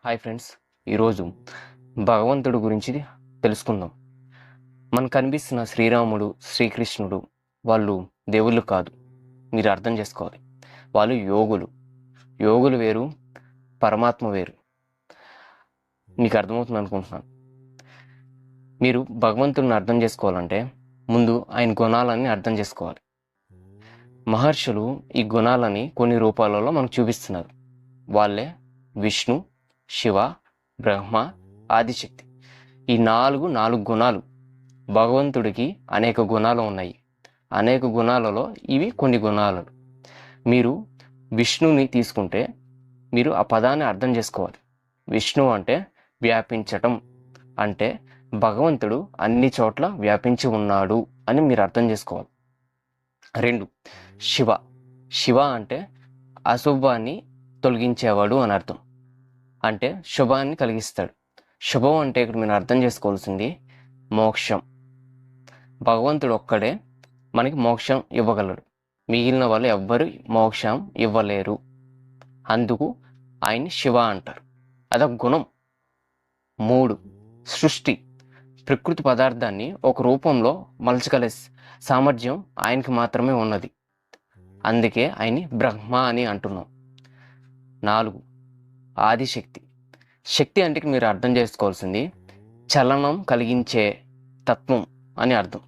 Hi friends, ఈరోజు భగవంతుడు గురించి తెలుసుకుందాం. మనకు కనిపిస్తున్న శ్రీరాముడు, శ్రీకృష్ణుడు వాళ్ళు దేవుళ్ళు కాదు. మీరు అర్థం చేసుకోవాలి. వాళ్ళు యోగులు. యోగులు వేరు, పరమాత్మ వేరు. మీకు అర్థమవుతుంది అనుకుంటున్నాను. మీరు భగవంతుడిని అర్థం చేసుకోవాలంటే ముందు ఆయన గుణాలని అర్థం చేసుకోవాలి. మహర్షులు ఈ గుణాలని కొన్ని రూపాలలో మనకు చూపిస్తున్నారు. వాళ్ళే విష్ణు, శివ, బ్రహ్మ, ఆదిశక్తి. ఈ నాలుగు గుణాలు. భగవంతుడికి అనేక గుణాలు ఉన్నాయి. అనేక గుణాలలో ఇవి కొన్ని గుణాలు. మీరు విష్ణుని తీసుకుంటే మీరు ఆ పదాన్ని అర్థం చేసుకోవాలి. విష్ణు అంటే వ్యాపించటం, అంటే భగవంతుడు అన్ని చోట్ల వ్యాపించి ఉన్నాడు అని మీరు అర్థం చేసుకోవాలి. 2, శివ. శివ అంటే అశుభాన్ని తొలగించేవాడు అని అర్థం. అంటే శుభాన్ని కలిగిస్తాడు. శుభం అంటే ఇక్కడ మీరు అర్థం చేసుకోవాల్సింది మోక్షం. భగవంతుడు ఒక్కడే మనకి మోక్షం ఇవ్వగలడు. మిగిలిన వాళ్ళు ఎవ్వరు మోక్షం ఇవ్వలేరు. అందుకు ఆయన్ని శివ అంటారు. అదొక గుణం. 3, సృష్టి. ప్రకృతి పదార్థాన్ని ఒక రూపంలో మలచగల సామర్థ్యం ఆయనకి మాత్రమే ఉన్నది. అందుకే ఆయన్ని బ్రహ్మ అని అంటున్నాం. 4, ఆదిశక్తి. శక్తి అంటే మీరు అర్థం చేసుకోవాల్సింది చలనం కలిగించే తత్వం అని అర్థం.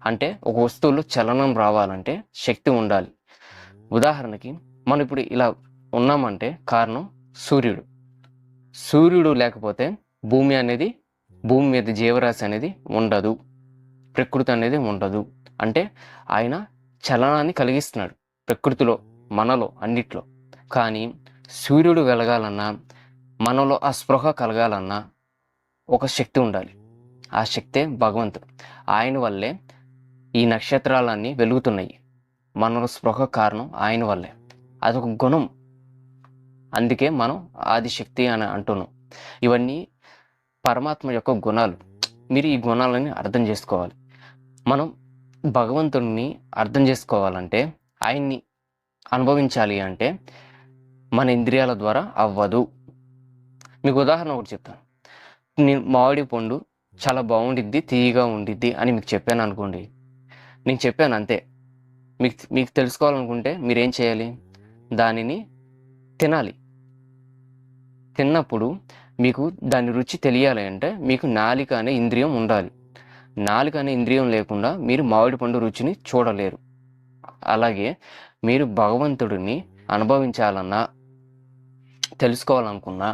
అంటే ఒక వస్తువులో చలనం రావాలంటే శక్తి ఉండాలి. ఉదాహరణకి మనం ఇప్పుడు ఇలా ఉన్నామంటే కారణం సూర్యుడు. సూర్యుడు లేకపోతే భూమి మీద జీవరాశి అనేది ఉండదు, ప్రకృతి అనేది ఉండదు. అంటే ఆయన చలనాన్ని కలిగిస్తున్నాడు ప్రకృతిలో, మనలో, అన్నిట్లో. కానీ సూర్యుడు వెలగాలన్నా, మనలో ఆ స్పృహ కలగాలన్నా ఒక శక్తి ఉండాలి. ఆ శక్తే భగవంతుడు. ఆయన వల్లే ఈ నక్షత్రాలన్నీ వెలుగుతున్నాయి. మనలో స్పృహ కారణం ఆయన వల్లే. అదొక గుణం. అందుకే మనం ఆదిశక్తి అని అంటున్నాం. ఇవన్నీ పరమాత్మ యొక్క గుణాలు. మీరు ఈ గుణాలని అర్థం చేసుకోవాలి. మనం భగవంతుడిని అర్థం చేసుకోవాలంటే, ఆయన్ని అనుభవించాలి అంటే మన ఇంద్రియాల ద్వారా అవ్వదు. మీకు ఉదాహరణ ఒకటి చెప్తాను. నేను మామిడి పండు చాలా బాగుండిద్ది, తీయగా ఉండిద్ది అని మీకు చెప్పాను అనుకోండి. నేను చెప్పాను అంతే. మీకు తెలుసుకోవాలనుకుంటే మీరేం చేయాలి? దానిని తినాలి. తిన్నప్పుడు మీకు దాని రుచి తెలియాలి అంటే మీకు నాలిక అనే ఇంద్రియం ఉండాలి. నాలుక అనే ఇంద్రియం లేకుండా మీరు మామిడి పండు రుచిని చూడలేరు. అలాగే మీరు భగవంతుడిని అనుభవించాలన్నా, తెలుసుకోవాలనుకున్నా